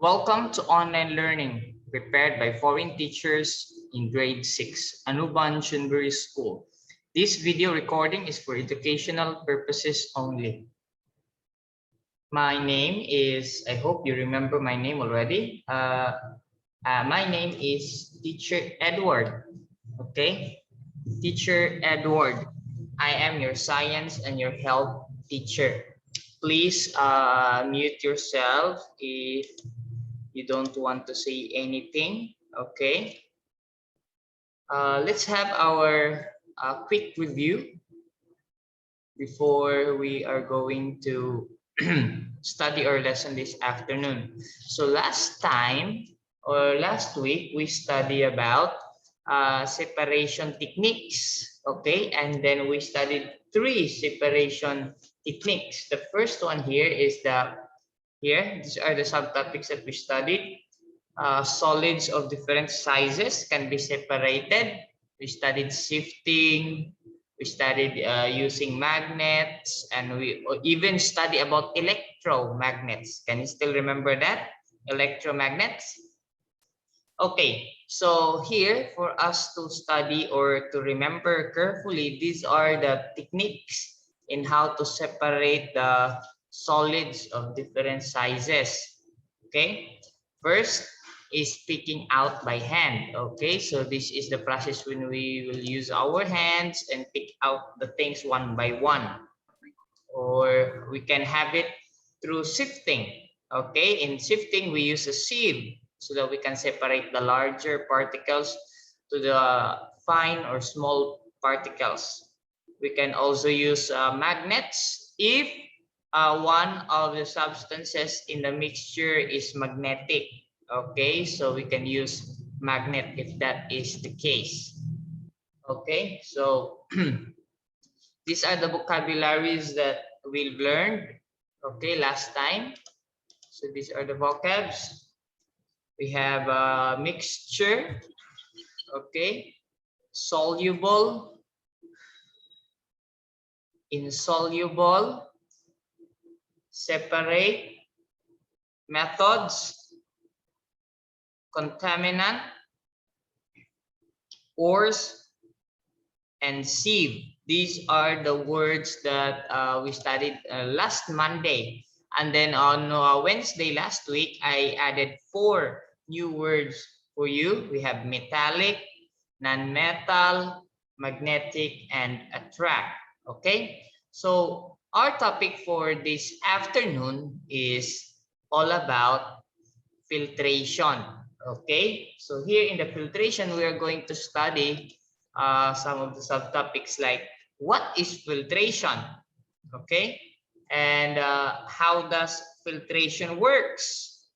Welcome to online learning prepared by foreign teachers in grade 6, Anuban Shunbury School. This video recording is for educational purposes only. My name is, I hope you remember my name already. My name is Teacher Edward. Okay, Teacher Edward. I am your science and your health teacher. Please mute yourself if you don't want to say anything. Okay, let's have our quick review before we are going to study our lesson this afternoon. So last time or last week we studied about separation techniques. Okay, and then we studied 3 separation techniques. The first one here is these are the subtopics that we studied. Solids of different sizes can be separated. We studied shifting. We studied using magnets, and we even study about electromagnets. Can you still remember that? Electromagnets? Okay, so here for us to study or to remember carefully, these are the techniques in how to separate the solids of different sizes. Okay, first is picking out by hand. Okay, so this is the process when we will use our hands and pick out the things one by one, or we can have it through sifting. Okay, in sifting we use a sieve so that we can separate the larger particles to the fine or small particles. We can also use magnets if one of the substances in the mixture is magnetic. Okay, so we can use magnet if that is the case. Okay, so these are the vocabularies that we've learned, okay, last time. So these are the vocabs. We have a mixture, okay, soluble, insoluble, separate, methods, contaminant, ores, and sieve. These are the words that we studied last Monday. And then on Wednesday last week, I added 4 new words for you. We have metallic, non-metal, magnetic, and attract. Okay, so our topic for this afternoon is all about filtration. Okay, so here in the filtration, we are going to study some of the subtopics like what is filtration, okay, and how does filtration works,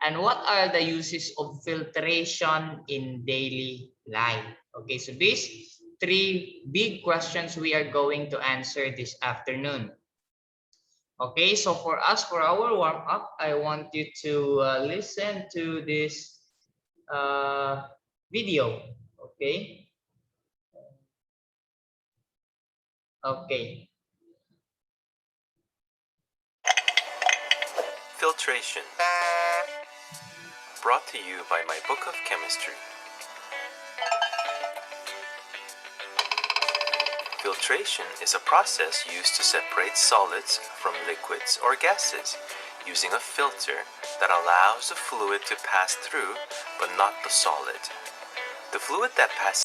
and what are the uses of filtration in daily life. Okay, so these 3 big questions we are going to answer this afternoon. Okay, so for us, for our warm-up, I want you to listen to this video. Okay. Okay. Filtration. Brought to you by my book of chemistry. Filtration is a process used to separate solids from liquids or gases using a filter that allows the fluid to pass through but not the solid. The fluid that passes.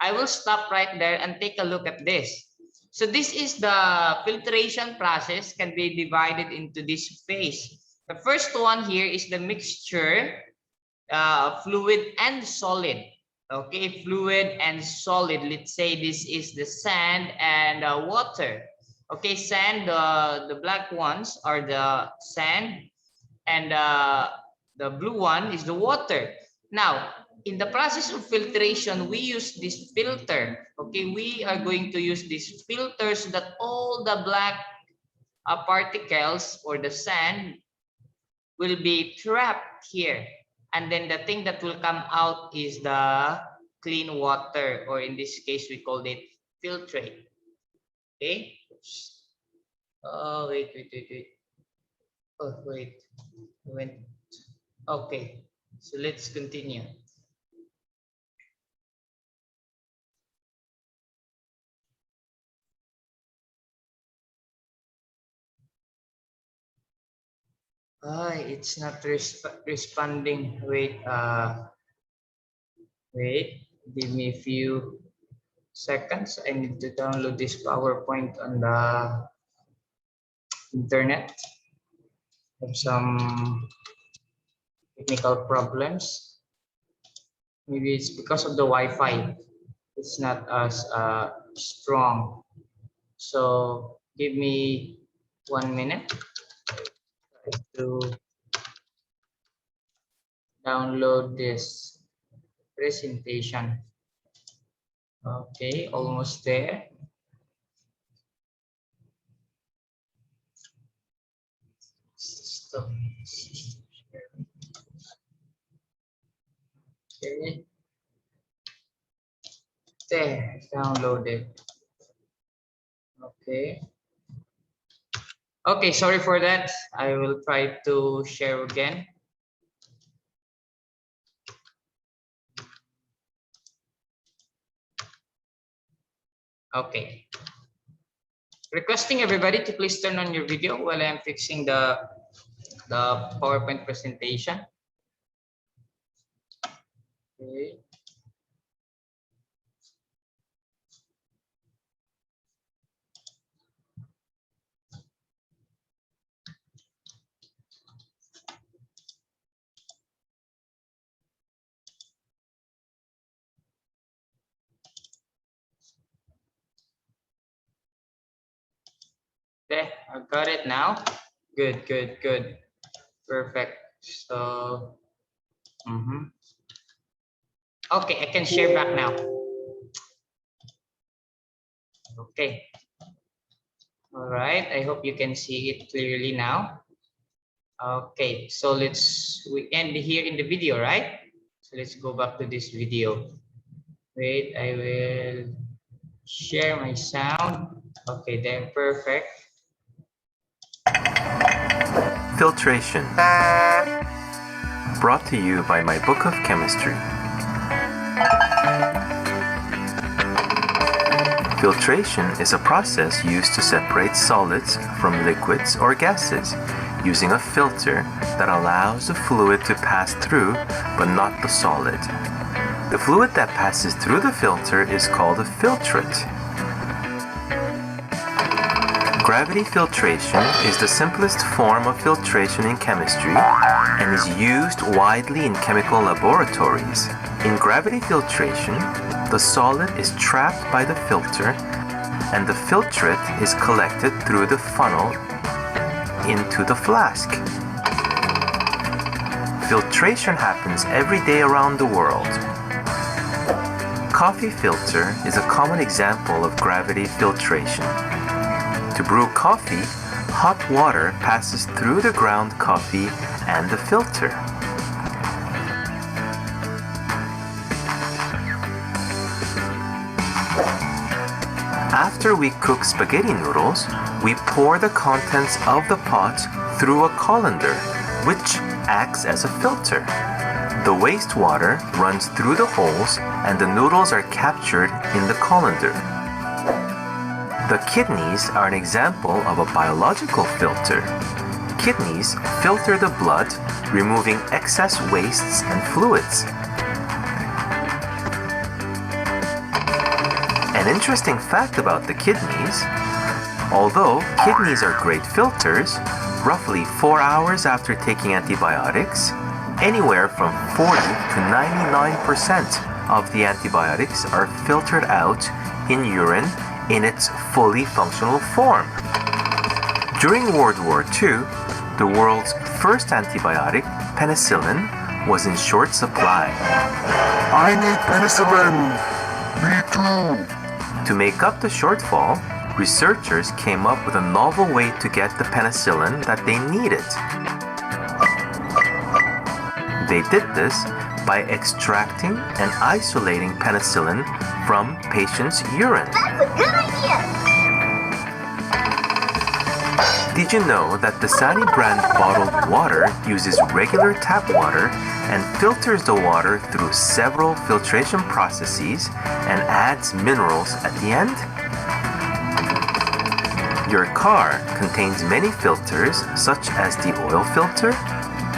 I will stop right there and take a look at this. So this is the filtration process, can be divided into this phase. The first one here is the mixture, fluid and solid. Okay, fluid and solid. Let's say this is the sand and water. Okay, sand, the black ones are the sand, and the blue one is the water. Now, in the process of filtration, we use this filter. Okay, we are going to use this filter so that all the black particles or the sand will be trapped here. And then the thing that will come out is the clean water, or in this case, we called it filtrate. Okay. Oh, wait. Oh, wait. Went. Okay. So let's continue. It's not responding. Wait. Give me a few seconds. I need to download this PowerPoint on the internet. Have some technical problems. Maybe it's because of the Wi-Fi. It's not as strong. So give me 1 minute to download this presentation. Okay, almost there. Stop. Okay. There, downloaded. Okay. Okay, sorry for that. I will try to share again. Okay. Requesting everybody to please turn on your video while I'm fixing the PowerPoint presentation. Okay. There, I got it now. Good, good, good. Perfect. So, okay, I can share back now. Okay. All right. I hope you can see it clearly now. Okay, so we end here in the video, right? So let's go back to this video. Wait, I will share my sound. Okay, then perfect. Filtration. Brought to you by my book of chemistry. Filtration is a process used to separate solids from liquids or gases using a filter that allows the fluid to pass through but not the solid. The fluid that passes through the filter is called a filtrate. Gravity filtration is the simplest form of filtration in chemistry and is used widely in chemical laboratories. In gravity filtration, the solid is trapped by the filter and the filtrate is collected through the funnel into the flask. Filtration happens every day around the world. Coffee filter is a common example of gravity filtration. To brew coffee, hot water passes through the ground coffee and the filter. After we cook spaghetti noodles, we pour the contents of the pot through a colander, which acts as a filter. The wastewater runs through the holes and the noodles are captured in the colander. The kidneys are an example of a biological filter. Kidneys filter the blood, removing excess wastes and fluids. An interesting fact about the kidneys: although kidneys are great filters, roughly 4 hours after taking antibiotics, anywhere from 40 to 99% of the antibiotics are filtered out in urine in its fully functional form. During World War II, the world's first antibiotic, penicillin, was in short supply. I need penicillin! Me too! To make up the shortfall, researchers came up with a novel way to get the penicillin that they needed. They did this by extracting and isolating penicillin from patients' urine. That's a good idea! Did you know that the Sani brand bottled water uses regular tap water and filters the water through several filtration processes and adds minerals at the end? Your car contains many filters such as the oil filter,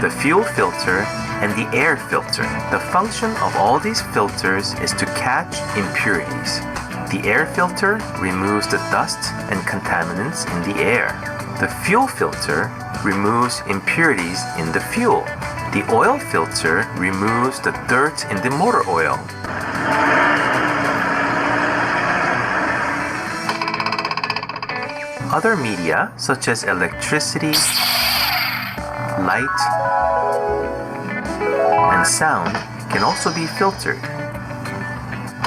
the fuel filter, and the air filter. The function of all these filters is to catch impurities. The air filter removes the dust and contaminants in the air. The fuel filter removes impurities in the fuel. The oil filter removes the dirt in the motor oil. Other media, such as electricity, light, and sound, can also be filtered.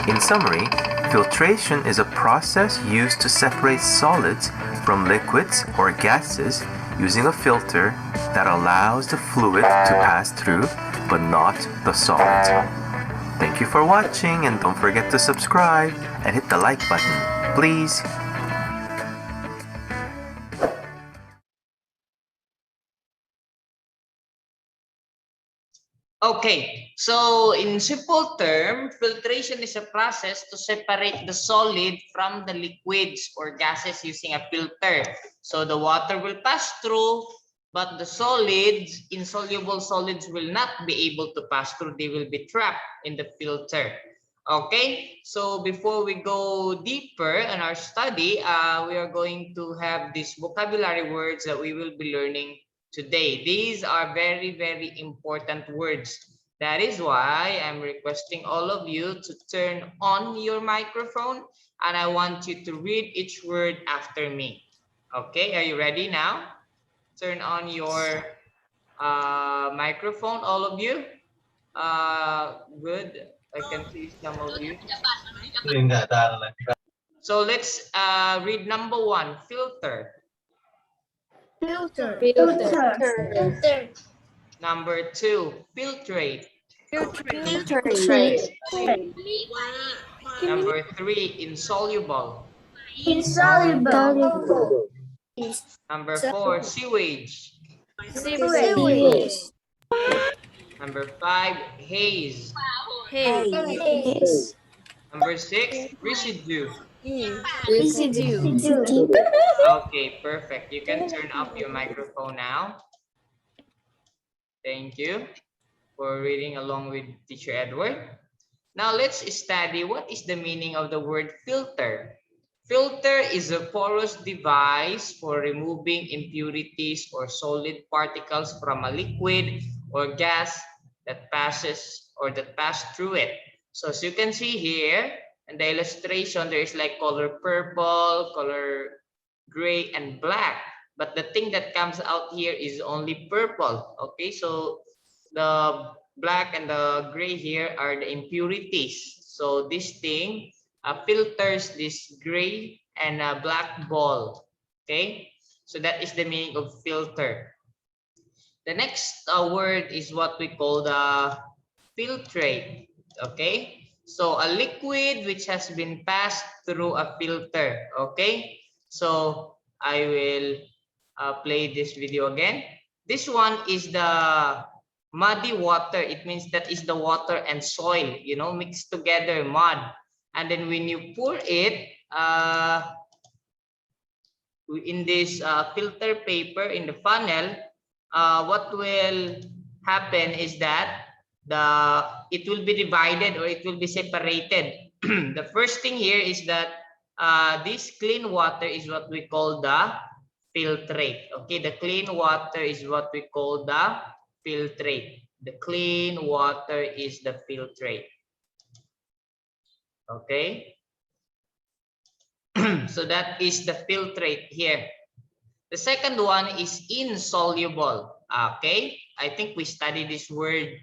In summary, filtration is a process used to separate solids from liquids or gases using a filter that allows the fluid to pass through, but not the solid. Thank you for watching, and don't forget to subscribe and hit the like button, please. Okay, so in simple term, filtration is a process to separate the solid from the liquids or gases using a filter. So the water will pass through, but the solids, insoluble solids, will not be able to pass through. They will be trapped in the filter. Okay, so before we go deeper in our study, we are going to have these vocabulary words that we will be learning today. These are very, very important words. That is why I'm requesting all of you to turn on your microphone, and I want you to read each word after me. Okay, are you ready now? Turn on your microphone, all of you. Good. I can see some of you. So let's read number one, filter. Filter. Number two, filtrate. Number three, insoluble. Insoluble. Number four, sewage. Sewage. Number five, haze. Haze. Number six, residue. Residue. Okay, perfect. You can turn up your microphone now. Thank you for reading along with Teacher Edward. Now let's study what is the meaning of the word filter. Filter is a porous device for removing impurities or solid particles from a liquid or gas that passes or that pass through it. So as you can see here in the illustration, there is like color purple, color gray, and black. But the thing that comes out here is only purple. Okay, so the black and the gray here are the impurities. So this thing filters this gray and black ball. Okay, so that is the meaning of filter. The next word is what we call the filtrate. Okay, so a liquid which has been passed through a filter. Okay, so I will play this video again. This one is the muddy water. It means that is the water and soil, you know, mixed together, mud. And then when you pour it in this filter paper in the funnel, what will happen is that it will be divided, or it will be separated. The first thing here is that this clean water is what we call the filtrate. Okay, the clean water is what we call the filtrate. The clean water is the filtrate. Okay. So that is the filtrate here. The second one is insoluble. Okay, I think we studied this word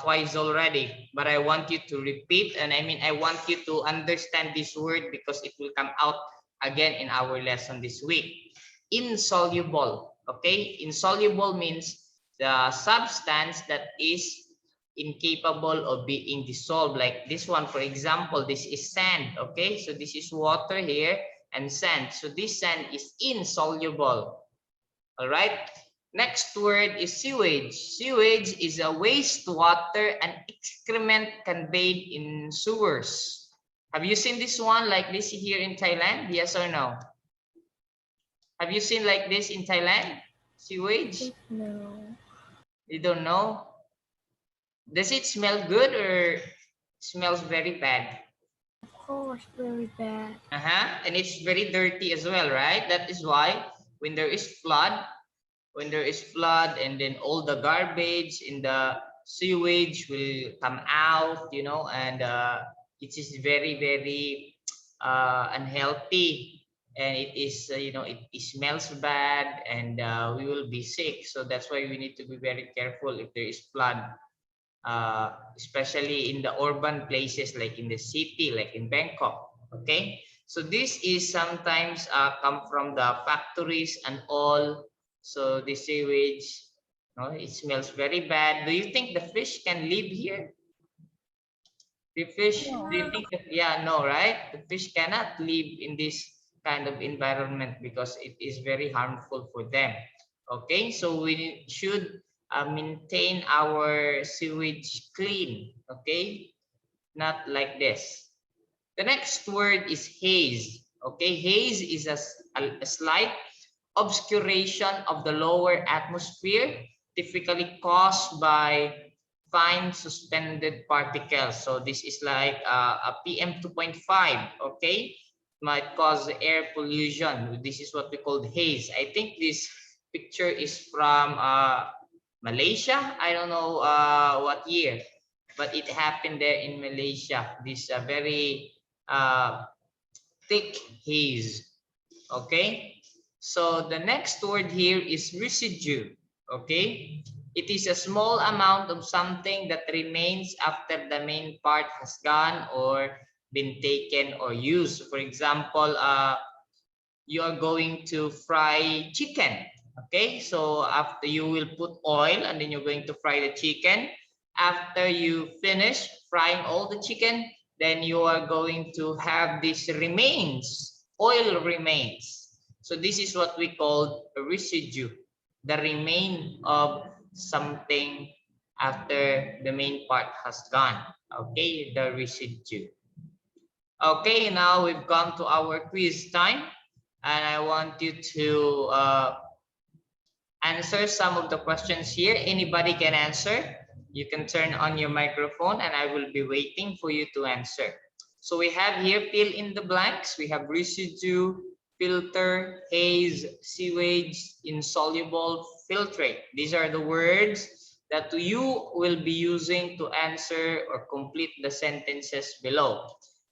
twice already, but I want you to repeat, and I want you to understand this word because it will come out again in our lesson this week. Insoluble. Okay, insoluble means the substance that is incapable of being dissolved. Like this one, for example, this is sand. Okay, so this is water here and sand. So this sand is insoluble. All right. Next word is sewage. Sewage is a wastewater and excrement conveyed in sewers. Have you seen this one like this here in Thailand? Yes or no? Have you seen like this in Thailand? Sewage? No. You don't know? Does it smell good or smells very bad? Of course, very bad. And it's very dirty as well, right? That is why when there is flood, and then all the garbage in the sewage will come out, and it is very, very unhealthy, and it is, it smells bad, and we will be sick. So that's why we need to be very careful if there is flood, especially in the urban places like in the city, like in Bangkok. Okay, so this is sometimes come from the factories and all. So the sewage, no, it smells very bad. Do you think the fish can live here? The fish, do you think that, yeah, no, right? The fish cannot live in this kind of environment because it is very harmful for them. Okay, so we should maintain our sewage clean. Okay, not like this. The next word is haze. Okay, haze is a slight obscuration of the lower atmosphere, typically caused by fine suspended particles. So this is like a PM 2.5. Okay, might cause air pollution. This is what we call haze. I think this picture is from Malaysia. I don't know what year, but it happened there in Malaysia. This very uh, thick haze. Okay, so the next word here is residue. Okay, it is a small amount of something that remains after the main part has gone or been taken or used. For example, you are going to fry chicken. Okay, so after, you will put oil and then you're going to fry the chicken. After you finish frying all the chicken, then you are going to have this remains, oil remains. So this is what we call a residue, the remain of something after the main part has gone. Okay, the residue. Okay, now we've come to our quiz time, and I want you to answer some of the questions here. Anybody can answer. You can turn on your microphone and I will be waiting for you to answer. So we have here fill in the blanks. We have residue, filter, haze, sewage, insoluble, filtrate. These are the words that you will be using to answer or complete the sentences below.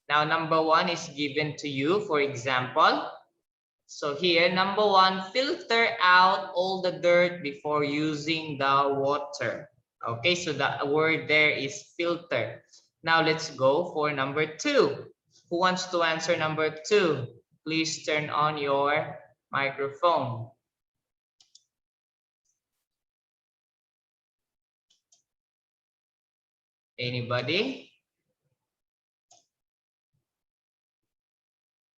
Now, number one is given to you, for example. So here, number one, filter out all the dirt before using the water. Okay, so the word there is filter. Now let's go for number two. Who wants to answer number two? Please turn on your microphone. Anybody?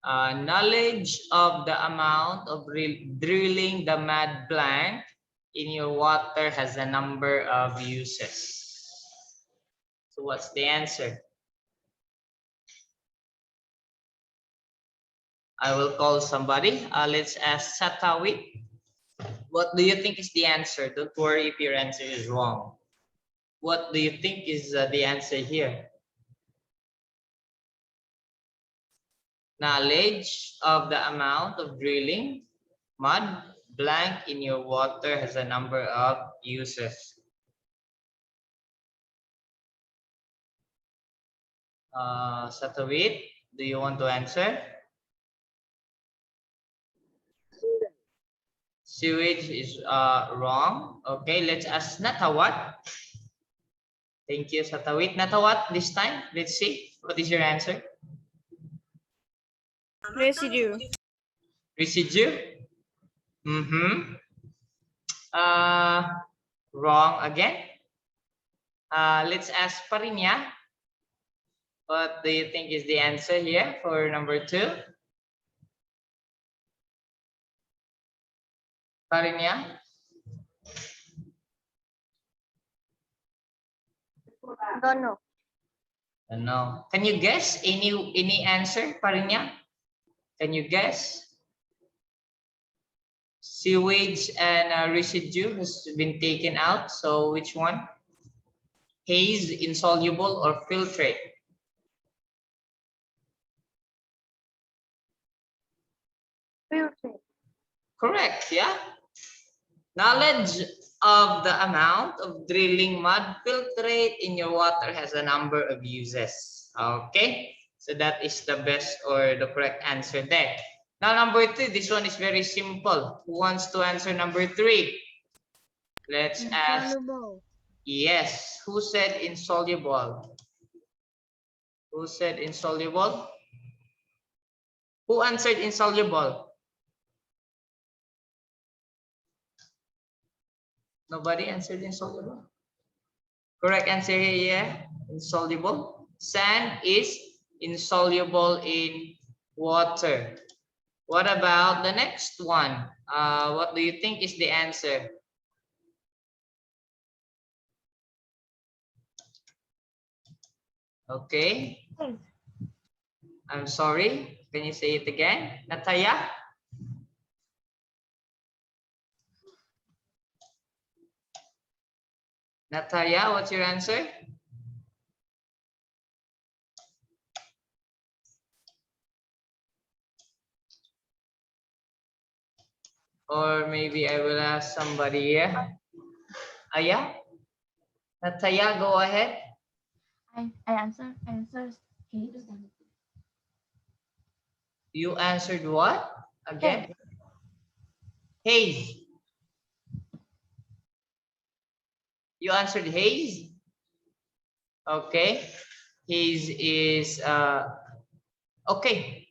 Knowledge of the amount of drilling the mud blank in your water has a number of uses. So what's the answer? I will call somebody. Let's ask Satawit. What do you think is the answer? Don't worry if your answer is wrong. What do you think is the answer here? Knowledge of the amount of drilling mud blank in your water has a number of uses. Satawit, do you want to answer? Sewage is wrong. Okay, let's ask Natawat. Thank you, Satawit. Natawat, this time, let's see. What is your answer? Residue. Residue? Mm-hmm. Wrong again. Let's ask Parinya. What do you think is the answer here for number two? Parinya? Don't know. No. Can you guess any answer, Parinya? Can you guess? Sewage and residue has been taken out. So which one? Haze, insoluble, or filtrate? Filter. Correct, yeah. Knowledge of the amount of drilling mud filtrate in your water has a number of uses. Okay, so that is the best or the correct answer there. Now number 2, this one is very simple. Who wants to answer number 3? Let's ask. Insoluble. Yes, who said insoluble? Who said insoluble? Who answered insoluble? Nobody answered insoluble. Correct answer here, yeah. Insoluble. Sand is insoluble in water. What about the next one? What do you think is the answer? Okay. I'm sorry. Can you say it again? Nataya? Nataya, what's your answer? Or maybe I will ask somebody here. Aya? Nataya, go ahead. I answered haze. You answered what? Again? Haze. You answered haze? Okay. Haze is okay.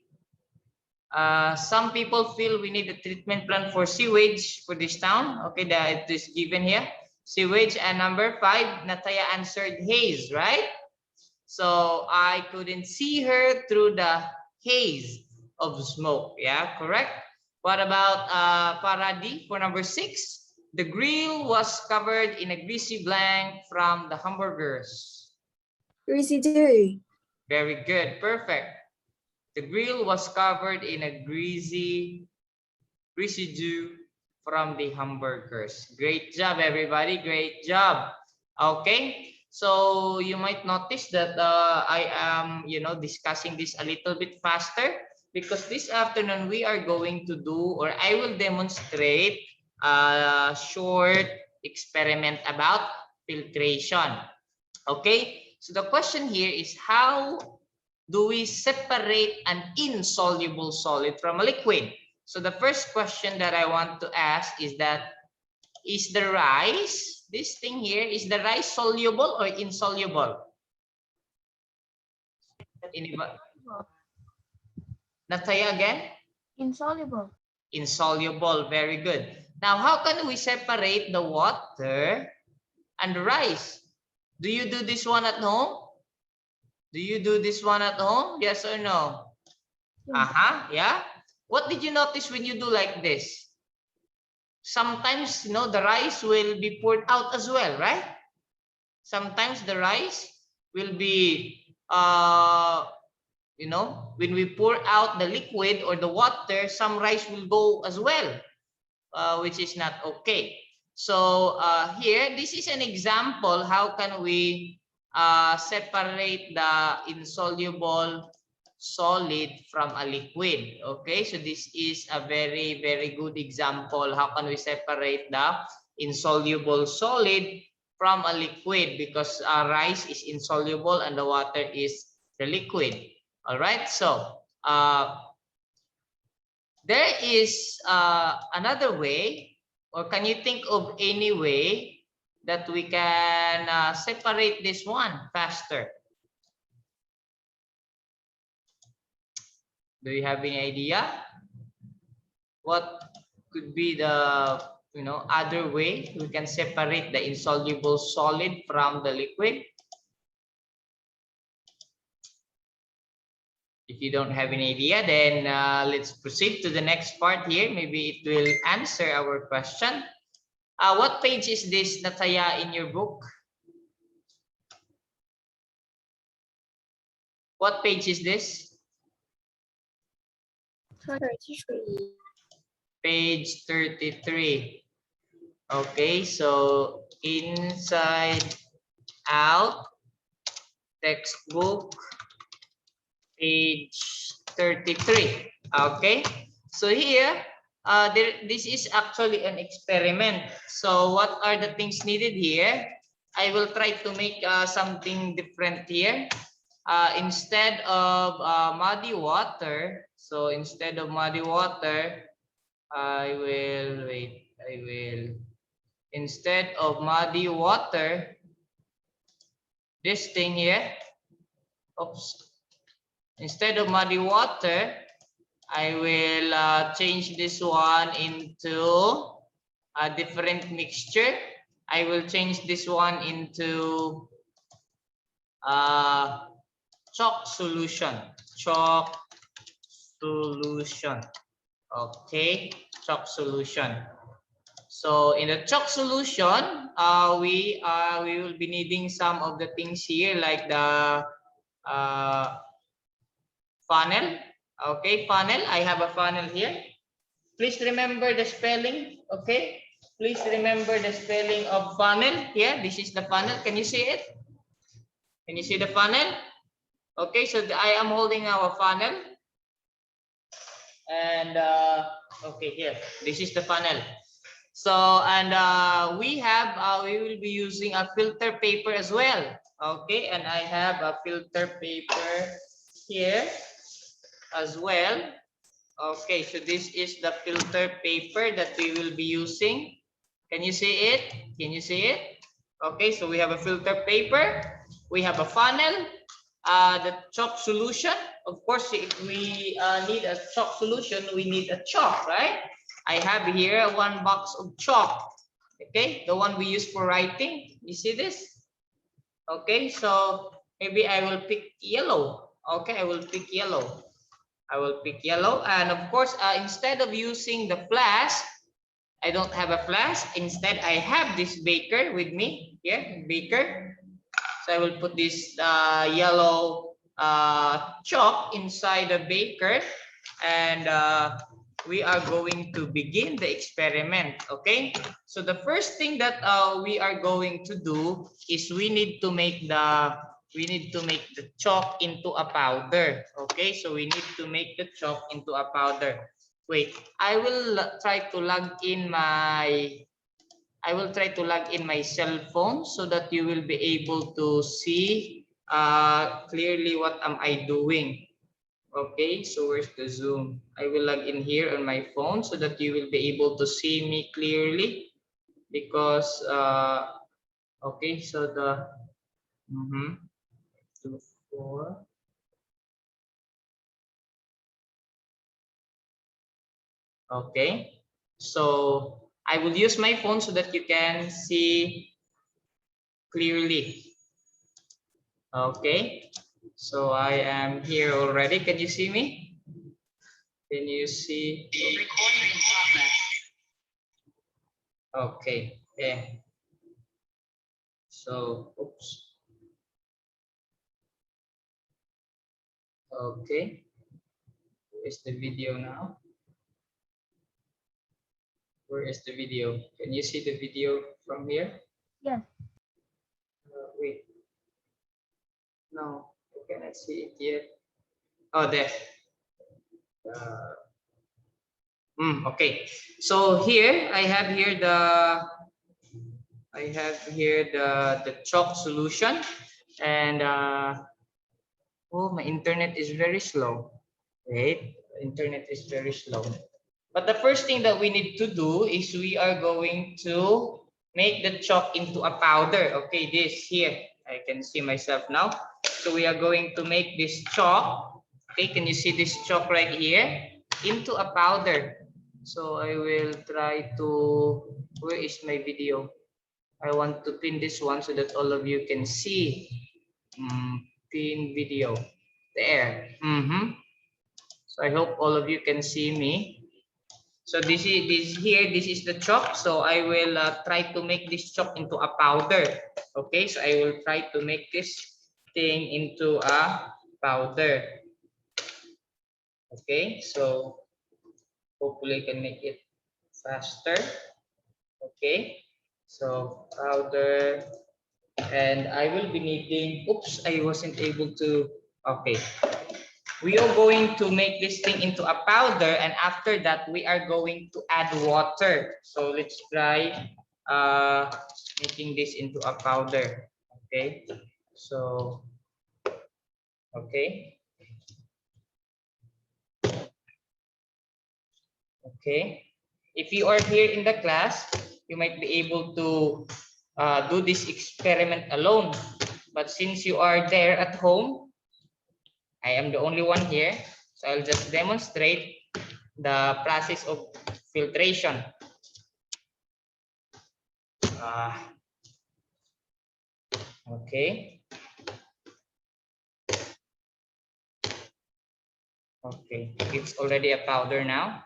Some people feel we need a treatment plan for sewage for this town. Okay, that is given here. Sewage. And number 5, Nataya answered haze, right? So I couldn't see her through the haze of smoke. Yeah, correct. What about Paradi for number 6? The grill was covered in a greasy blank from the hamburgers. Residue. Very good, perfect. The grill was covered in a greasy residue from the hamburgers. Great job, everybody. Great job. Okay, so you might notice that I am, discussing this a little bit faster because this afternoon we are going to do, or I will demonstrate a short experiment about filtration. Okay, so the question here is, how do we separate an insoluble solid from a liquid? So the first question that I want to ask is that, is the rice, this thing here, is the rice soluble or insoluble? Anybody? Nataya again? Insoluble. Insoluble, very good. Now, how can we separate the water and the rice? Do you do this one at home? Do you do this one at home? Yes or no? Yeah. What did you notice when you do like this? Sometimes, the rice will be poured out as well, right? Sometimes the rice will be, when we pour out the liquid or the water, some rice will go as well, which is not okay. So here, this is an example. How can we separate the insoluble solid from a liquid? Okay, so this is a very, very good example. How can we separate the insoluble solid from a liquid? Because rice is insoluble and the water is the liquid. All right, so there is another way, or can you think of any way that we can separate this one faster? Do you have any idea? What could be the other way we can separate the insoluble solid from the liquid? If you don't have any idea, then let's proceed to the next part here. Maybe it will answer our question. What page is this, Nataya, in your book? What page is this? 33. Page 33. Okay, so inside out textbook page 33. Okay, so here this is actually an experiment. So what are the things needed here? I will try to make something different here. Instead of muddy water, so instead of muddy water, I will instead of muddy water, this thing here, oops, instead of muddy water, I will change this one into a different mixture. I will change this one into chalk solution. Chalk solution. Okay, chalk solution. So in the chalk solution, we will be needing some of the things here, like the funnel. Okay, funnel. I have a funnel here. Please remember the spelling. Okay, please remember the spelling of funnel. Here, this is the funnel. Can you see it? Can you see the funnel? Okay, so I am holding our funnel, and okay, here, this is the funnel. So, and we will be using a filter paper as well. Okay, and I have a filter paper here as well. Okay, so this is the filter paper that we will be using. Can you see it? Can you see it? Okay, so we have a filter paper, we have a funnel, the chalk solution. Of course, if we need a chalk solution, we need a chalk, right? I have here one box of chalk. Okay, the one we use for writing. You see this? Okay, so maybe I will pick yellow. Okay, I will pick yellow. I will pick yellow, and of course, instead of using the flask, I don't have a flask. Instead, I have this beaker with me here, beaker. So I will put this yellow chalk inside the beaker, and we are going to begin the experiment. Okay, so the first thing that we are going to do is we need to make the chalk into a powder. Okay, so we need to make the chalk into a powder. Wait, I will try to log in my cell phone so that you will be able to see clearly what am I doing. Okay, so where's the Zoom? I will log in here on my phone so that you will be able to see me clearly, because okay, so the 2, 4. Okay, so I will use my phone so that you can see clearly. Okay, so I am here already. Can you see me? Can you see? Recording in progress. Okay, yeah. So, oops. Okay, where is the video now? Where is the video? Can you see the video from here? Yes. Wait. No, I cannot see it yet. Oh, there. Okay. So here I have here the chalk solution, and oh, my internet is very slow. Wait, internet is very slow. But the first thing that we need to do is we are going to make the chalk into a powder. Okay, this here, I can see myself now. So we are going to make this chalk. Okay, can you see this chalk right here? Into a powder. So I will try to, where is my video? I want to pin this one so that all of you can see. Pin video. There. So I hope all of you can see me. So this is the chalk. So I will try to make this chalk into a powder. Okay, so I will try to make this thing into a powder. Okay, so hopefully I can make it faster. Okay, so powder, and I will be needing, oops, I wasn't able to, okay. We are going to make this thing into a powder, and after that we are going to add water. So let's try making this into a powder. Okay, so okay, okay. If you are here in the class, you might be able to do this experiment alone. But since you are there at home, I am the only one here, so I'll just demonstrate the process of filtration. Okay. Okay, it's already a powder now.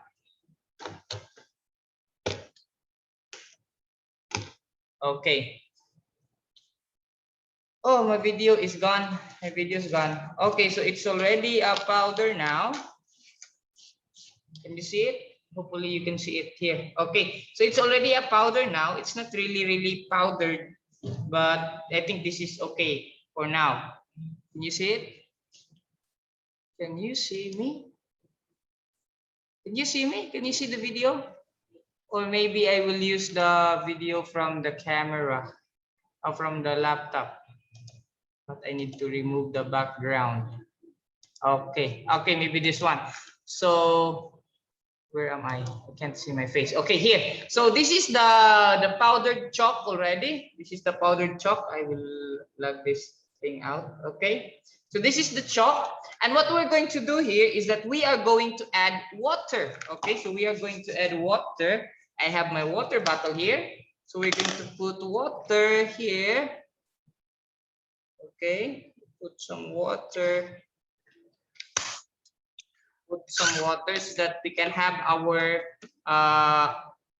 Okay. Oh, my video is gone. My video is gone. Okay, so it's already a powder now. Can you see it? Hopefully you can see it here. Okay, so it's already a powder now. It's not really powdered, but I think this is okay for now. Can you see it? Can you see me? Can you see me? Can you see the video? Or maybe I will use the video from the camera or from the laptop. But I need to remove the background. Okay, okay, maybe this one. So where am I? I can't see my face. Okay, here. So this is the powdered chalk already. This is the powdered chalk. I will lug this thing out. Okay. So this is the chalk. And what we're going to do here is that we are going to add water. Okay, so we are going to add water. I have my water bottle here. So we're going to put water here. Okay, put some water. Put some water so that we can have our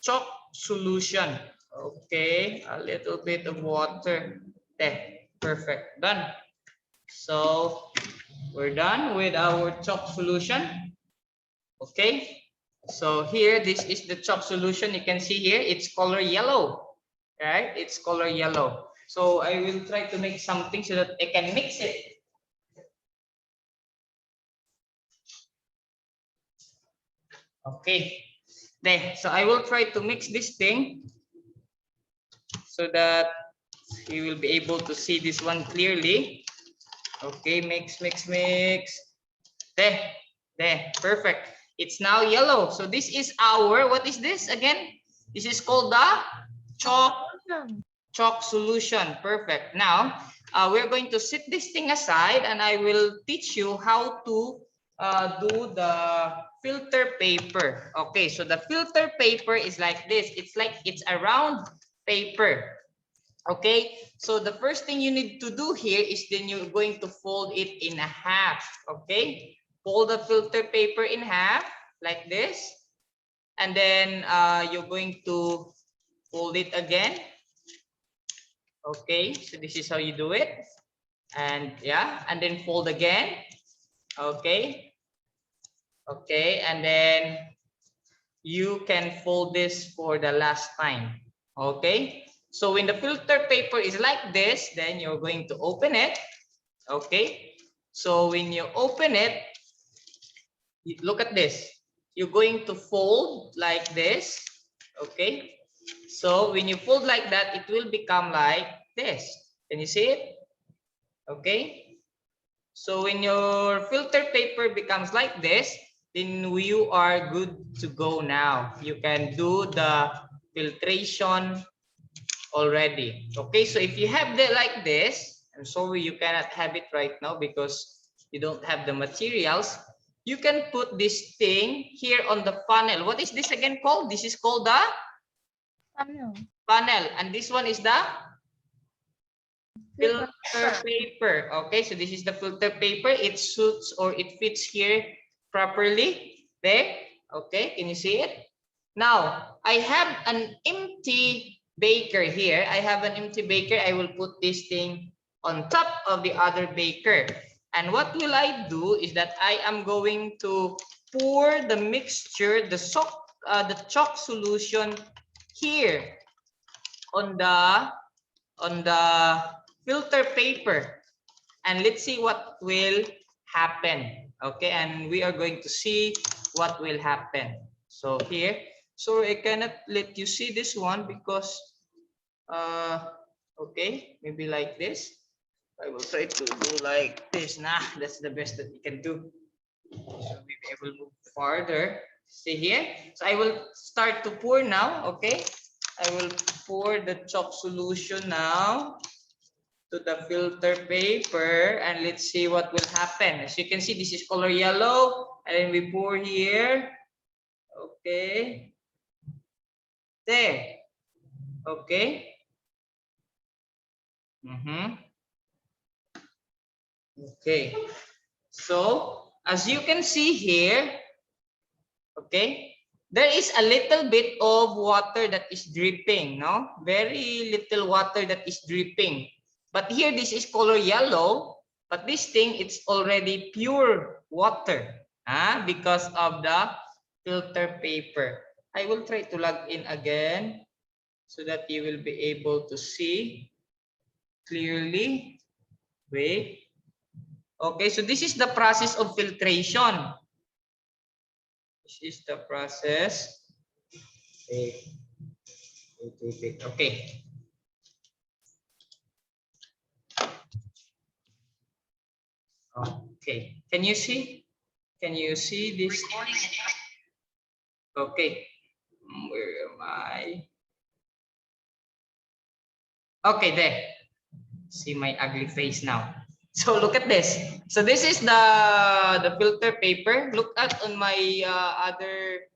chalk solution. Okay, a little bit of water. There, perfect, done. So we're done with our chalk solution. Okay, so here, this is the chalk solution. You can see here, it's color yellow, right? It's color yellow. So I will try to make something so that I can mix it. Okay, there. So I will try to mix this thing so that you will be able to see this one clearly. Okay, mix. There, there, perfect. It's now yellow. So this is our, what is this again? This is called the chalk solution. Perfect. Now, we're going to set this thing aside and I will teach you how to do the filter paper. Okay, so the filter paper is like this. It's a round paper. Okay, so the first thing you need to do here is then you're going to fold it in a half. Okay, fold the filter paper in half like this, and then you're going to fold it again. Okay, so this is how you do it, and yeah, and then fold again. Okay, okay, and then you can fold this for the last time. Okay, so when the filter paper is like this, then you're going to open it. Okay, so when you open it, look at this. You're going to fold like this. Okay, so when you fold like that, it will become like this. Can you see it? Okay, so when your filter paper becomes like this, then you are good to go now. You can do the filtration already. Okay, so if you have it like this, I'm sorry you cannot have it right now because you don't have the materials. You can put this thing here on the funnel. What is this again called? This is called the funnel, and this one is the filter paper. Okay, so this is the filter paper. It suits or it fits here properly? There. Okay, can you see it? Now, I have an empty beaker here. I have an empty beaker. I will put this thing on top of the other beaker. And what will I do is that I am going to pour the mixture, the chalk solution here on the filter paper. And let's see what will happen. Okay, and we are going to see what will happen. So here, so I cannot let you see this one because okay, maybe like this. I will try to do like this. Nah, that's the best that you can do. So maybe I will move farther. See here. So I will start to pour now. Okay, I will pour the chalk solution now to the filter paper, and let's see what will happen. As you can see, this is color yellow, and then we pour here. Okay, there. Okay. Okay, so as you can see here, okay, there is a little bit of water that is dripping, no? Very little water that is dripping. But here, this is color yellow, but this thing, it's already pure water, because of the filter paper. I will try to log in again so that you will be able to see clearly. Wait. Okay, so this is the process of filtration. This is the process. Okay. Okay. Can you see? Can you see this? Okay. Where am I? Okay, there. See my ugly face now. So look at this. So this is the filter paper. Look at on my other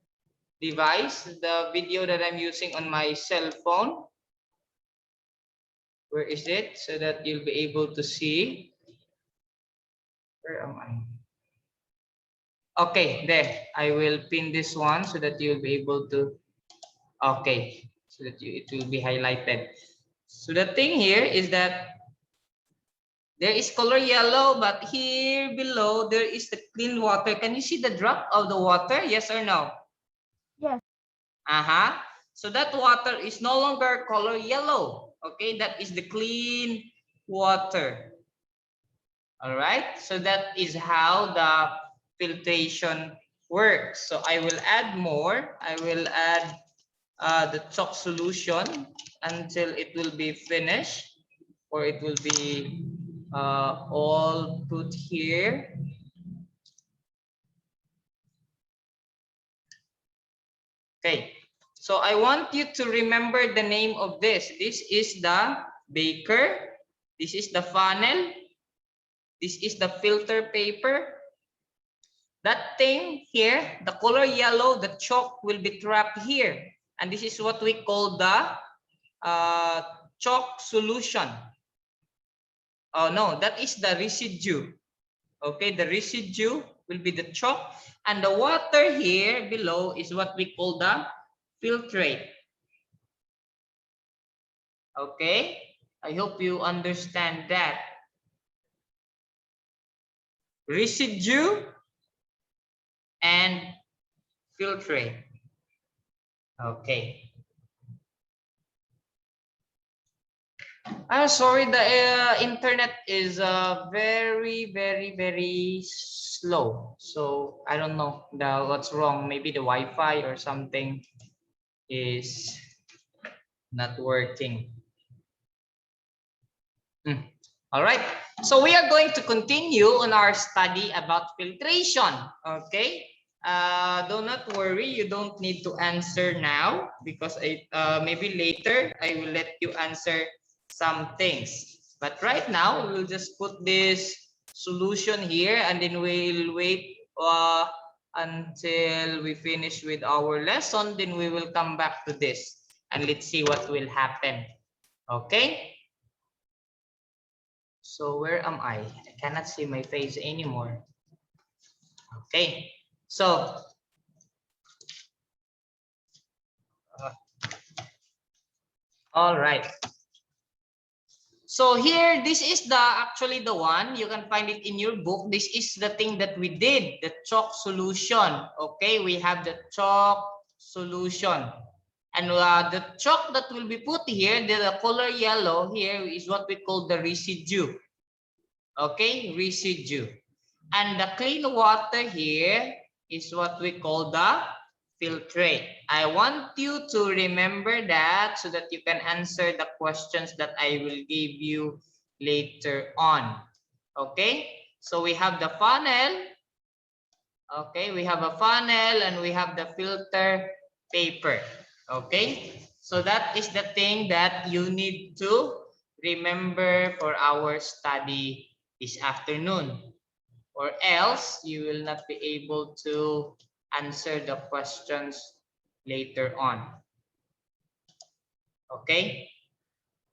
device, the video that I'm using on my cell phone. Where is it? So that you'll be able to see. Where am I? Okay, there. I will pin this one so that you'll be able to. Okay, so that it will be highlighted. So the thing here is that there is color yellow, but here below there is the clean water. Can you see the drop of the water? Yes or no? Yes. So that water is no longer color yellow. Okay, that is the clean water. All right, so that is how the filtration works. So I will add more. I will add the chalk solution until it will be finished, or it will be all put here. Okay, so I want you to remember the name of this. This is the beaker. This is the funnel. This is the filter paper. That thing here, the color yellow, the chalk will be trapped here. And this is what we call the chalk solution. Oh no, that is the residue. Okay, the residue will be the chalk. And the water here below is what we call the filtrate. Okay, I hope you understand that. Residue and filtrate. Okay. I'm sorry, the internet is very, very, very slow. So I don't know what's wrong. Maybe the Wi-Fi or something is not working. All right. So we are going to continue on our study about filtration. Okay. Do not worry. You don't need to answer now because maybe later I will let you answer some things. But right now we'll just put this solution here, and then we'll wait until we finish with our lesson. Then we will come back to this and let's see what will happen. Okay. So where am I? I cannot see my face anymore. Okay. So, all right. So here, this is the actually the one. You can find it in your book. This is the thing that we did, the chalk solution. Okay, we have the chalk solution. And the chalk that will be put here, the color yellow here is what we call the residue. Okay, residue. And the clean water here is what we call the filtrate. I want you to remember that so that you can answer the questions that I will give you later on. Okay, so we have the funnel. Okay, we have a funnel and we have the filter paper. Okay, so that is the thing that you need to remember for our study this afternoon, or else you will not be able to answer the questions later on. Okay,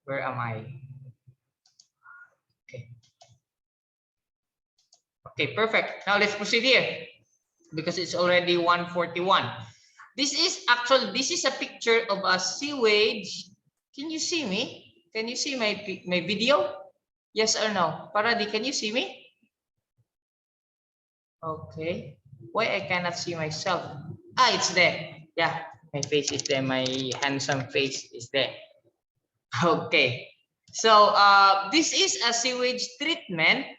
where am I? Okay, okay, perfect. Now let's proceed here because it's already 1:41. This is a picture of a sewage. Can you see me? Can you see my video? Yes or no? Paradi, can you see me? Okay. Why I cannot see myself? Ah, it's there. Yeah, my face is there. My handsome face is there. Okay. So this is a sewage treatment,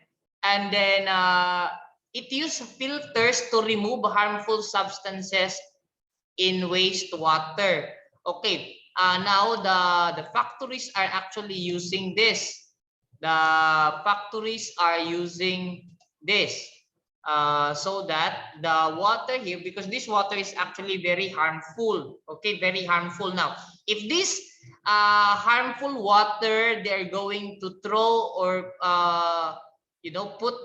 and then it uses filters to remove harmful substances in wastewater. Okay. Now the factories are actually using this. The factories are using this. So that the water here, because this water is actually very harmful. Okay, very harmful. Now if this harmful water they're going to throw or put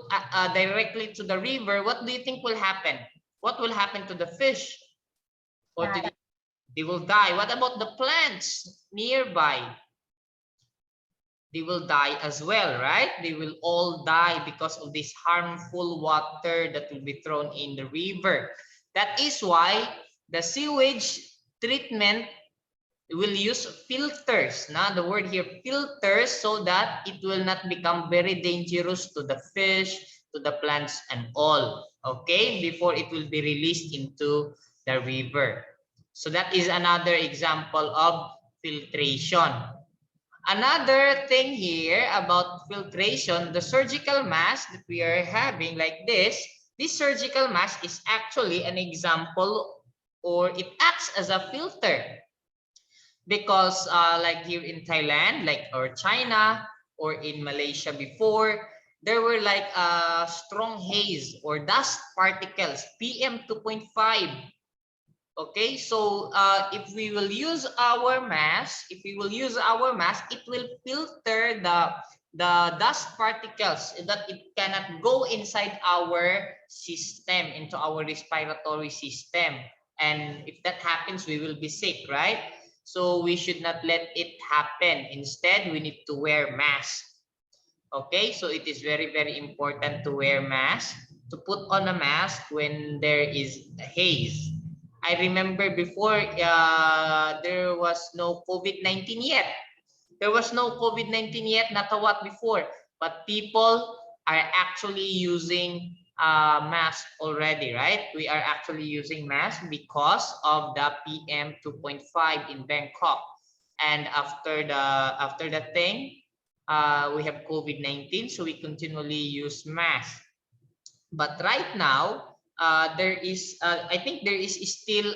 directly to the river, what do you think will happen? What will happen to the fish? Or they will die. What about the plants nearby? They will die as well, right? They will all die because of this harmful water that will be thrown in the river. That is why the sewage treatment will use filters. Now the word here, filters, so that it will not become very dangerous to the fish, to the plants and all. Okay, before it will be released into the river. So that is another example of filtration. Another thing here about filtration, the surgical mask that we are having like this surgical mask is actually an example, or it acts as a filter, because like here in Thailand, like, or China, or in Malaysia before, there were like strong haze or dust particles, PM 2.5. Okay, so if we will use our mask, it will filter the dust particles so that it cannot go inside our system, into our respiratory system. And if that happens, we will be sick, right? So we should not let it happen. Instead, we need to wear mask. Okay, so it is very, very important to wear mask, to put on a mask when there is haze. I remember before there was no COVID-19 yet. There was no COVID-19 yet, not a what before, but people are actually using mask already, right? We are actually using mask because of the PM 2.5 in Bangkok. And after the thing, we have COVID-19, so we continually use mask. But right now, there is, I think there is still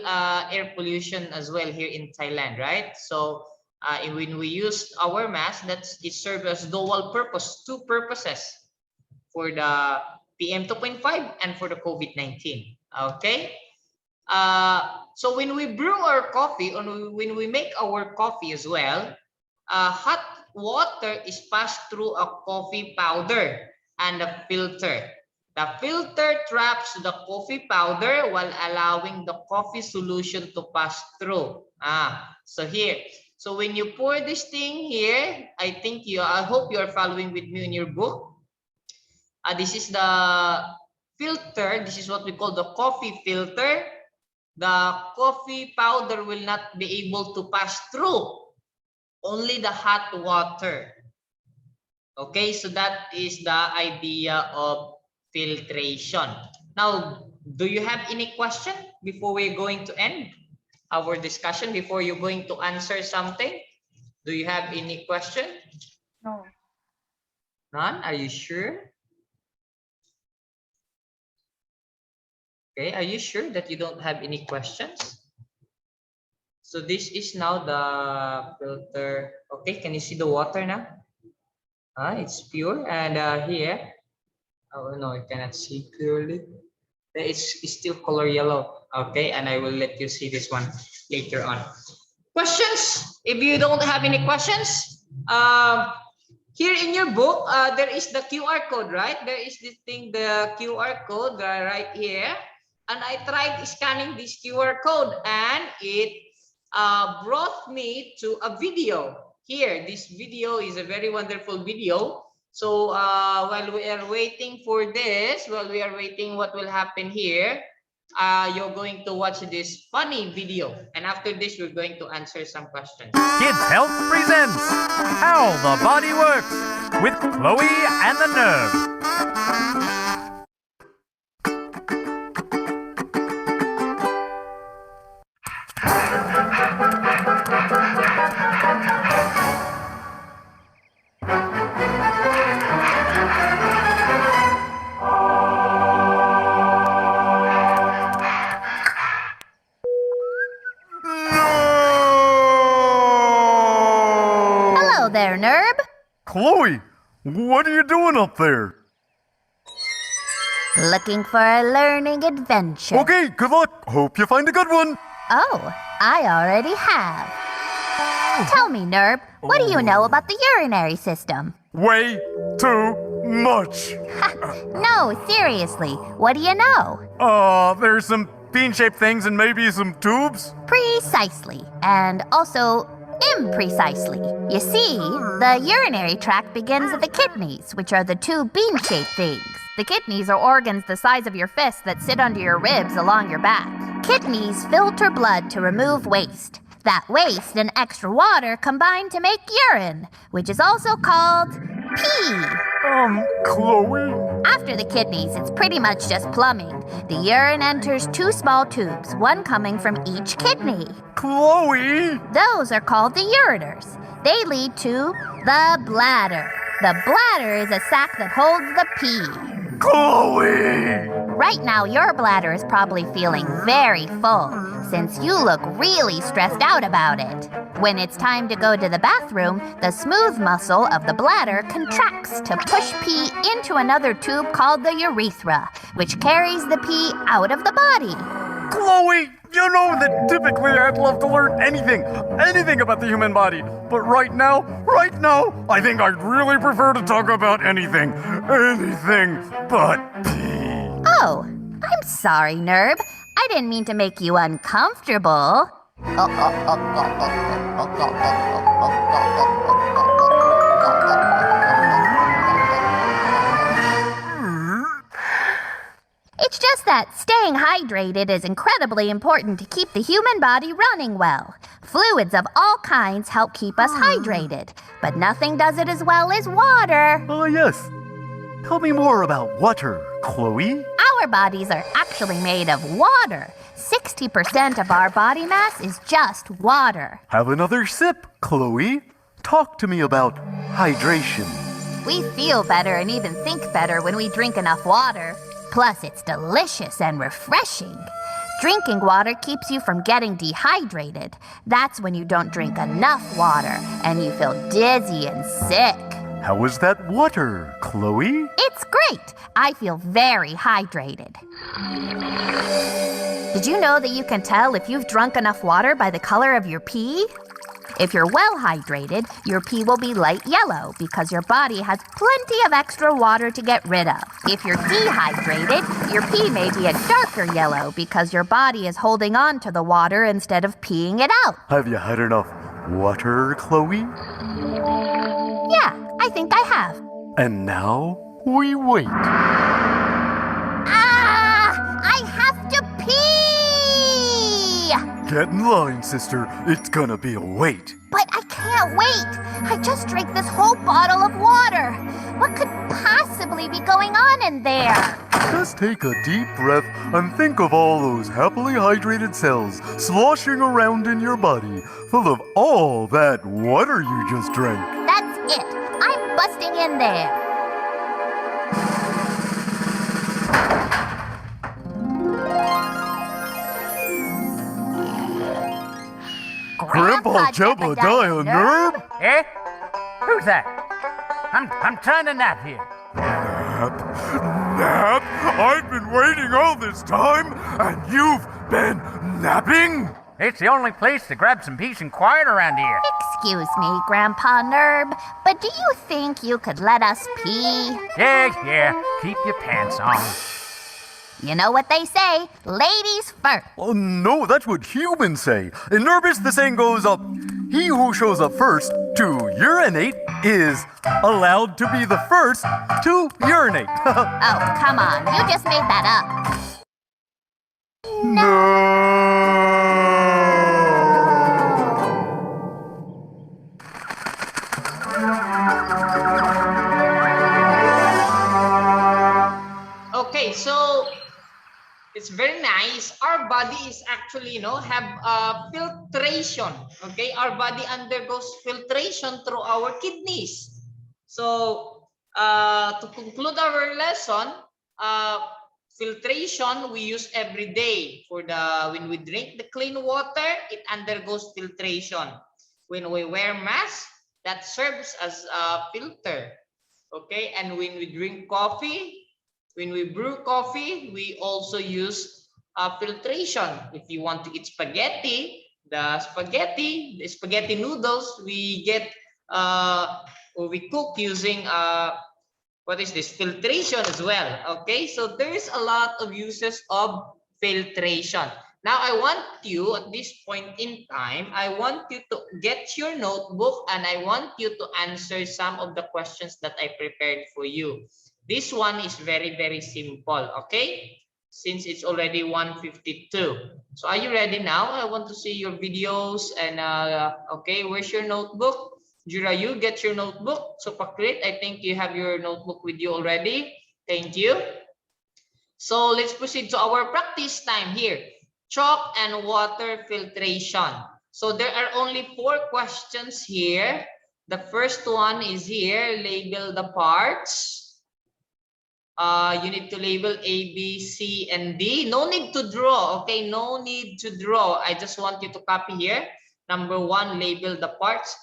air pollution as well here in Thailand, right? So when we use our mask, it serves as dual purpose, two purposes, for the PM 2.5 and for the COVID-19. Okay. So when we brew our coffee, or when we make our coffee as well, hot water is passed through a coffee powder and a filter. The filter traps the coffee powder while allowing the coffee solution to pass through. So here, so when you pour this thing here, I hope you are following with me in your book. This is the filter, this is what we call the coffee filter, the coffee powder will not be able to pass through, only the hot water. Okay, so that is the idea of filtration. Now, do you have any question before we're going to end our discussion, before you're going to answer something? Do you have any question? No. None? Are you sure? Okay, are you sure that you don't have any questions? So this is now the filter. Okay, can you see the water now? It's pure, and here, oh no, I cannot see clearly. It's still color yellow. Okay, and I will let you see this one later on. Questions? If you don't have any questions, here in your book, there is the QR code, right? There is this thing, the QR code right here. And I tried scanning this QR code, and it brought me to a video. Here, this video is a very wonderful video. So while we are waiting for this, while we are waiting what will happen here, you're going to watch this funny video. And after this, we're going to answer some questions. Kids Health presents How the Body Works with Chloe and the Nerve. Hello there, Nerb. Chloe, what are you doing up there? Looking for a learning adventure. Okay, good luck. Hope you find a good one. Oh, I already have. Tell me, Nerb, what do you know about the urinary system? Way too much. No, seriously, what do you know? There's some bean-shaped things and maybe some tubes. Precisely, and also imprecisely. You see, the urinary tract begins at the kidneys, which are the two bean-shaped things. The kidneys are organs the size of your fist that sit under your ribs along your back. Kidneys filter blood to remove waste. That waste and extra water combine to make urine, which is also called pee. Chloe? After the kidneys, it's pretty much just plumbing. The urine enters two small tubes, one coming from each kidney. Chloe? Those are called the ureters. They lead to the bladder. The bladder is a sac that holds the pee. Chloe! Right now, your bladder is probably feeling very full, since you look really stressed out about it. When it's time to go to the bathroom, the smooth muscle of the bladder contracts to push pee into another tube called the urethra, which carries the pee out of the body. Chloe, you know that typically I'd love to learn anything about the human body. But right now, I think I'd really prefer to talk about anything but pee. Oh, I'm sorry, Nerb. I didn't mean to make you uncomfortable. It's just that staying hydrated is incredibly important to keep the human body running well. Fluids of all kinds help keep us hydrated, but nothing does it as well as water. Oh, yes. Tell me more about water, Chloe. Our bodies are actually made of water. 60% of our body mass is just water. Have another sip, Chloe. Talk to me about hydration. We feel better and even think better when we drink enough water. Plus, it's delicious and refreshing. Drinking water keeps you from getting dehydrated. That's when you don't drink enough water and you feel dizzy and sick. How is that water, Chloe? It's great. I feel very hydrated. Did you know that you can tell if you've drunk enough water by the color of your pee? If you're well hydrated, your pee will be light yellow because your body has plenty of extra water to get rid of. If you're dehydrated, your pee may be a darker yellow because your body is holding on to the water instead of peeing it out. Have you had enough water, Chloe? Yeah, I think I have. And now we wait. Ah! Get in line, sister. It's gonna be a wait. But I can't wait. I just drank this whole bottle of water. What could possibly be going on in there? Just take a deep breath and think of all those happily hydrated cells sloshing around in your body, full of all that water you just drank. That's it. I'm busting in there. Grandpa Jebediah Nerb? Eh? Who's that? I'm trying to nap here. Nap? I've been waiting all this time, and you've been napping? It's the only place to grab some peace and quiet around here. Excuse me, Grandpa Nerb, but do you think you could let us pee? Yeah, keep your pants on. You know what they say, ladies first. Oh, no, that's what humans say. In Nerbus, the saying goes up, he who shows up first to urinate is allowed to be the first to urinate. Oh, come on, you just made that up. Okay, so it's very nice. Our body is actually, have filtration. Okay, our body undergoes filtration through our kidneys. So to conclude our lesson, filtration we use every day. When we drink the clean water, it undergoes filtration. When we wear masks, that serves as a filter. Okay, and when we drink coffee, when we brew coffee, we also use filtration. If you want to eat spaghetti, the spaghetti noodles, we get or we cook using filtration as well. Okay, so there is a lot of uses of filtration. Now I want you at this point in time, I want you to get your notebook and I want you to answer some of the questions that I prepared for you. This one is very, very simple, okay? Since it's already 1:52. So are you ready now? I want to see your videos and okay, where's your notebook? Jurayu, get your notebook. So Pakrit, I think you have your notebook with you already. Thank you. So let's proceed to our practice time here. Chalk and water filtration. So there are only 4 questions here. The first one is here, label the parts. You need to label A, B, C, and D. No need to draw, okay? No need to draw. I just want you to copy here. Number 1, label the parts.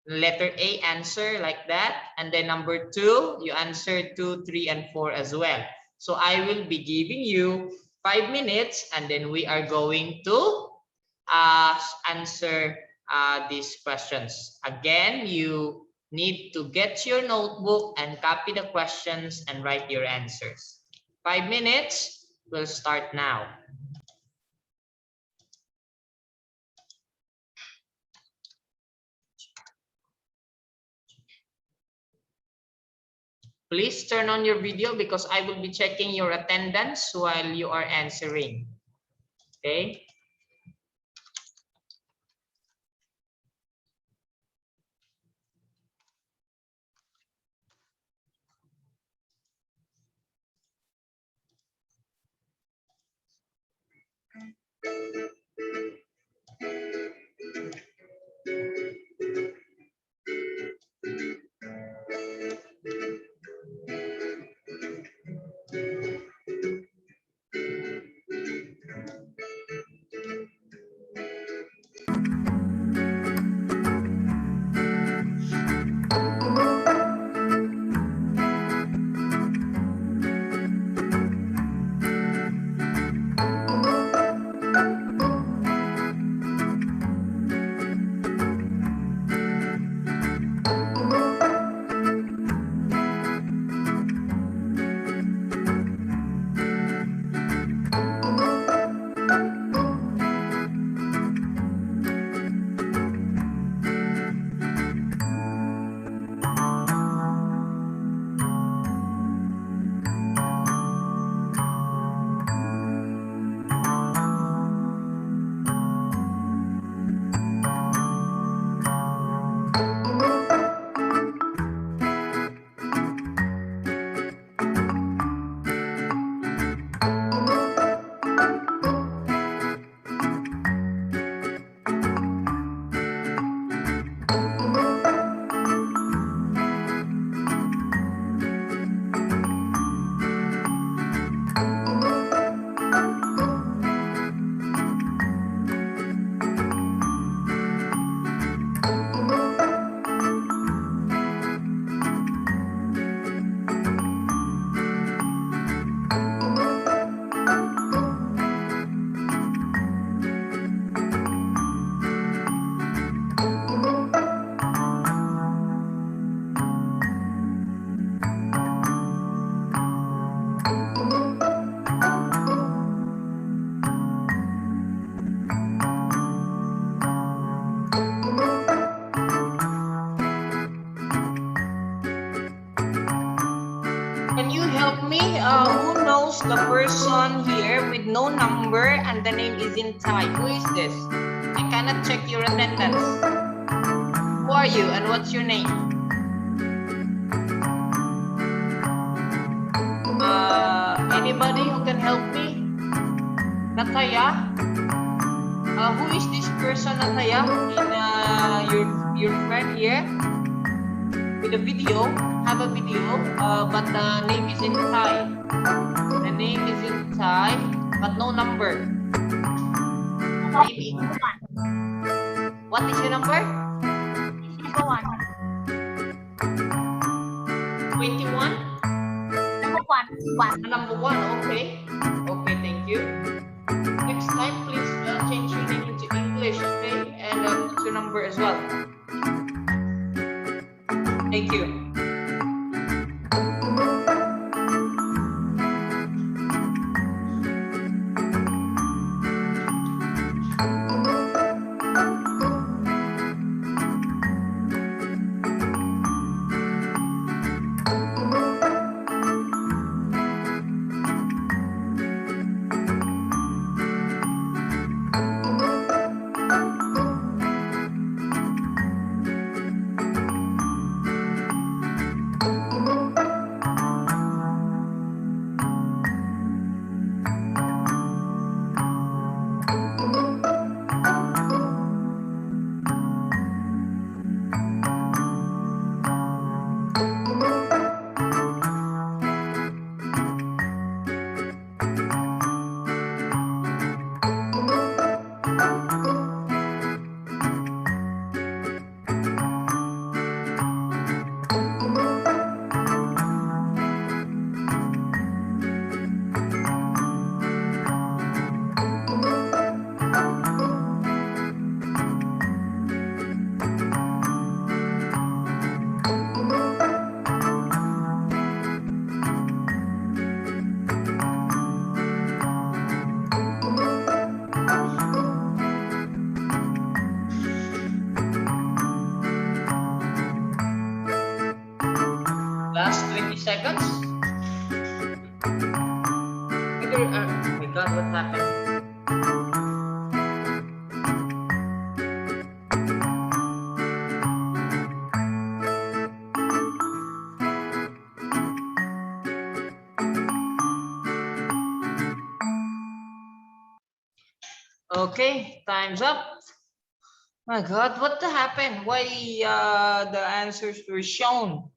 Letter A, answer like that. And then number 2, you answer 2, 3, and 4 as well. So I will be giving you 5 minutes, and then we are going to answer these questions. Again, you need to get your notebook and copy the questions and write your answers. 5 minutes, we'll start now. Please turn on your video because I will be checking your attendance while you are answering. Okay. Can you help me? Who knows the person here with no number and the name is in Thai? Who is this? I cannot check your attendance. Who are you and what's your name? Anybody who can help me? Nataya? Who is this person, Nataya? In your friend here? With a video, have a video, but the name is in Thai. The name is in Thai, but no number. Maybe. What is your number? Number 1. 21? Number 1. Number 1, okay. Okay, thank you. Next time, please change your name into English, okay? And put your number as well. Thank you. Last 20 seconds. Oh my God, what happened? Okay, time's up. My God, what happened? Why the answers were shown?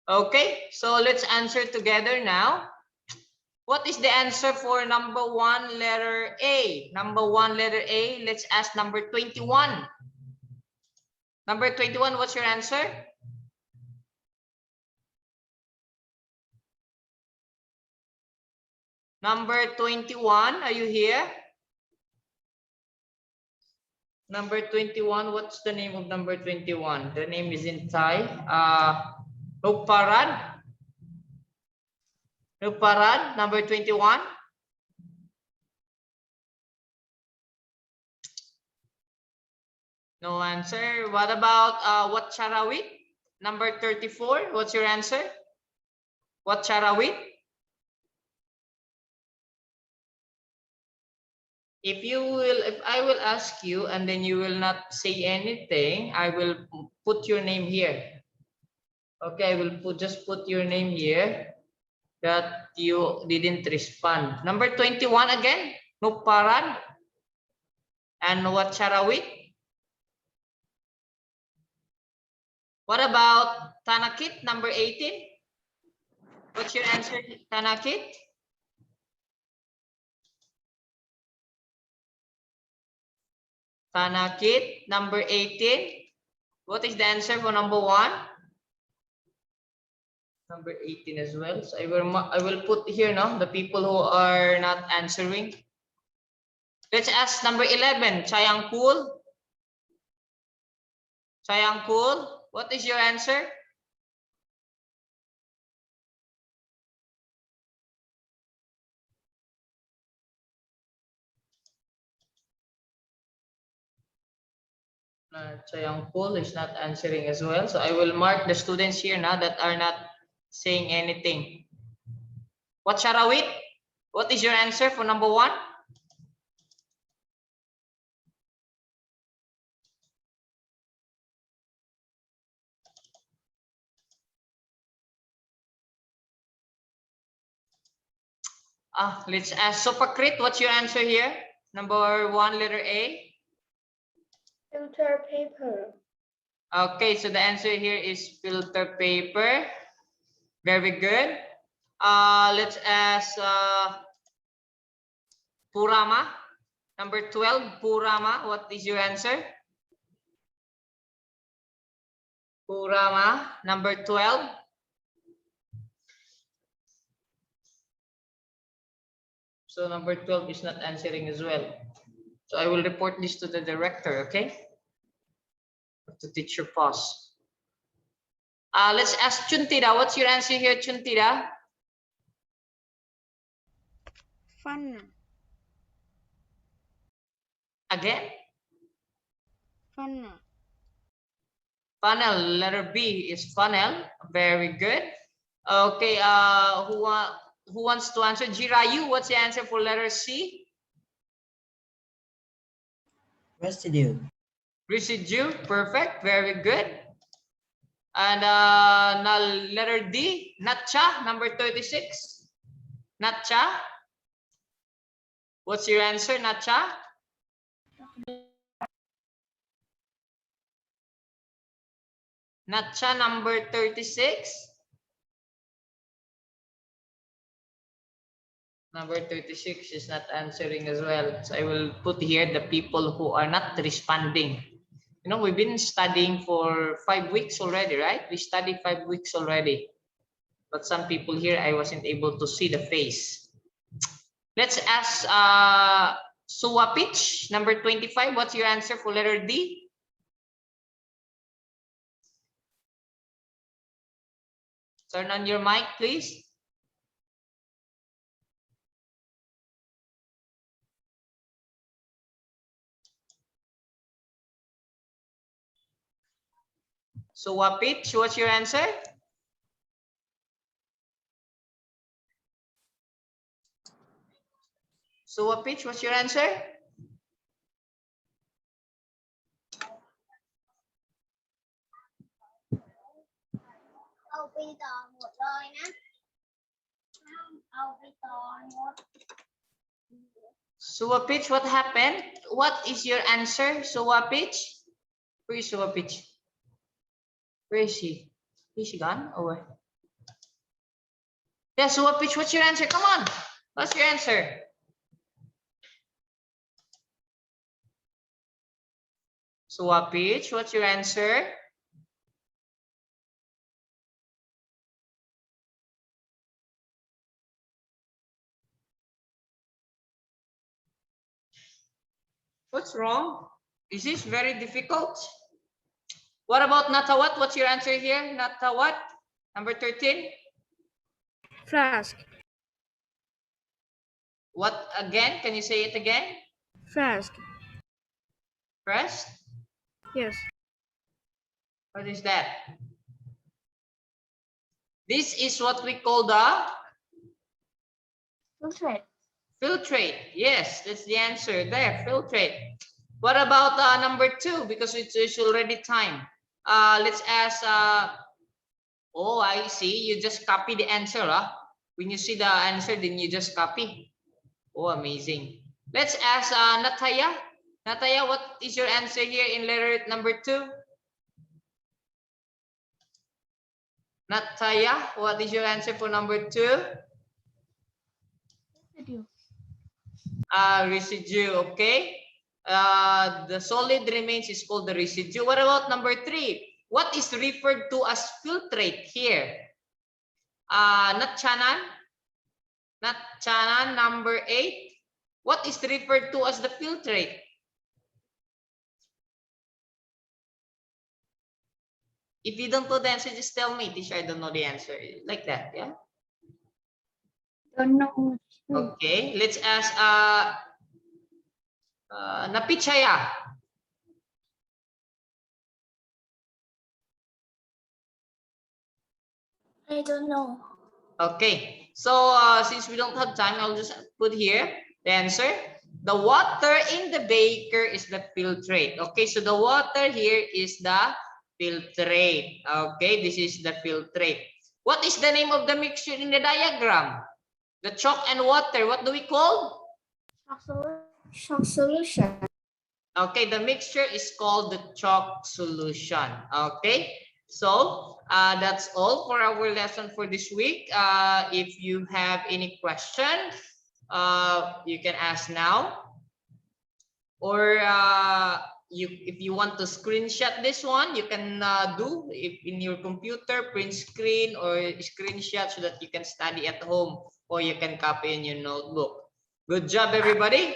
Okay, so let's answer together now. What is the answer for number 1, letter A? Number 1, letter A. Let's ask number 21. Number 21, what's your answer? Number 21, are you here? Number 21, what's the name of number 21? The name is in Thai. Ruparan. Ruparan, number 21. No answer. What about what Charawit? Number 34. What's your answer? What Charawit? If I will ask you and then you will not say anything, I will put your name here. Okay, I will just put your name here that you didn't respond. Number 21 again, Nuparan. And what Charawit? What about Tanakit, number 18? What's your answer, Tanakit? Tanakit, number 18. What is the answer for number 1? Number 18 as well. So I will put here now the people who are not answering. Let's ask number 11, Chayangkul. Chayangkul, what is your answer? Chayangkul is not answering as well. So I will mark the students here now that are not saying anything. What, Sharawit? What is your answer for number 1? Let's ask Sopakrit. What's your answer here? Number 1, letter A. Filter paper. Okay, so the answer here is filter paper. Very good. Let's ask Purama. Number 12, Purama. What is your answer? Purama, number 12. So number 12 is not answering as well. So I will report this to the director, okay? To teacher pause. Let's ask Chuntira. What's your answer here, Chuntira? Fun. Again? Fun. Funnel, letter B is funnel. Very good. Okay, who wants to answer? Jirayu, what's the answer for letter C? Residue. Residue, perfect, very good. And now letter D, Natcha, number 36. Natcha, what's your answer, Natcha? Natcha, number 36. Number 36 is not answering as well. So I will put here the people who are not responding. You know, we've been studying for 5 weeks already, right? We studied 5 weeks already. But some people here, I wasn't able to see the face. Let's ask Suwapich, number 25. What's your answer for letter D? Turn on your mic, please. Suwapich, what's your answer? Suwapich, what's your answer? Suwapich, what happened? What is your answer, Suwapich? Where is Suwapich? Where is she? Is she gone? Oh, where? Yeah, Suwapich, what's your answer? Come on. What's your answer? Suwapich, what's your answer? What's wrong? Is this very difficult? What about Natawat? What's your answer here? Natawat, number 13. Flask. What again? Can you say it again? Flask. Press? Yes. What is that? This is what we call the Filtrate. filtrate. Yes, that's the answer there, filtrate. What about number 2? Because it's already time. Let's ask, oh, I see. You just copy the answer. When you see the answer, then you just copy. Oh, amazing. Let's ask Nataya. Nataya, what is your answer here in letter number 2? Nataya, what is your answer for number 2? Residue. Residue, okay. The solid remains is called the residue. What about number 3? What is referred to as filtrate here? Natchanan, number 8. What is referred to as the filtrate? If you don't know the answer, just tell me. Teacher, I don't know the answer. Like that, yeah? Don't know. Okay, let's ask Napichaya. I don't know. Okay, so since we don't have time, I'll just put here the answer. The water in the beaker is the filtrate. Okay, so the water here is the filtrate. Okay, this is the filtrate. What is the name of the mixture in the diagram? The chalk and water, what do we call? Shock solution. Okay, the mixture is called the chalk solution. Okay, so that's all for our lesson for this week. If you have any questions, you can ask now, or if you want to screenshot this one, you can do if in your computer, print screen or screenshot so that you can study at home, or you can copy in your notebook. Good job, everybody.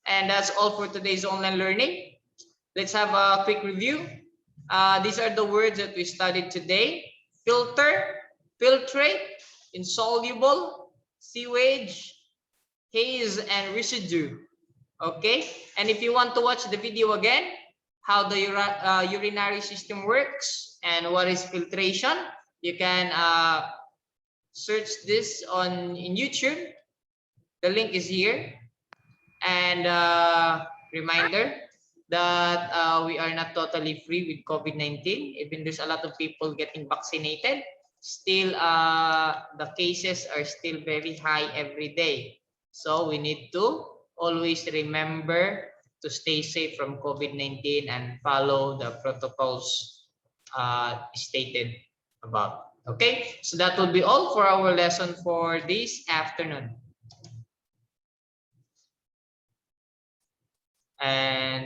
And that's all for today's online learning. Let's have a quick review. These are the words that we studied today: filter, filtrate, insoluble, sewage, haze, and residue. Okay, and if you want to watch the video again, how the urinary system works and what is filtration, you can search this in YouTube. The link is here. And reminder that we are not totally free with COVID-19. Even there's a lot of people getting vaccinated, still the cases are still very high every day. So we need to always remember to stay safe from COVID-19 and follow the protocols stated above. Okay, so that will be all for our lesson for this afternoon. And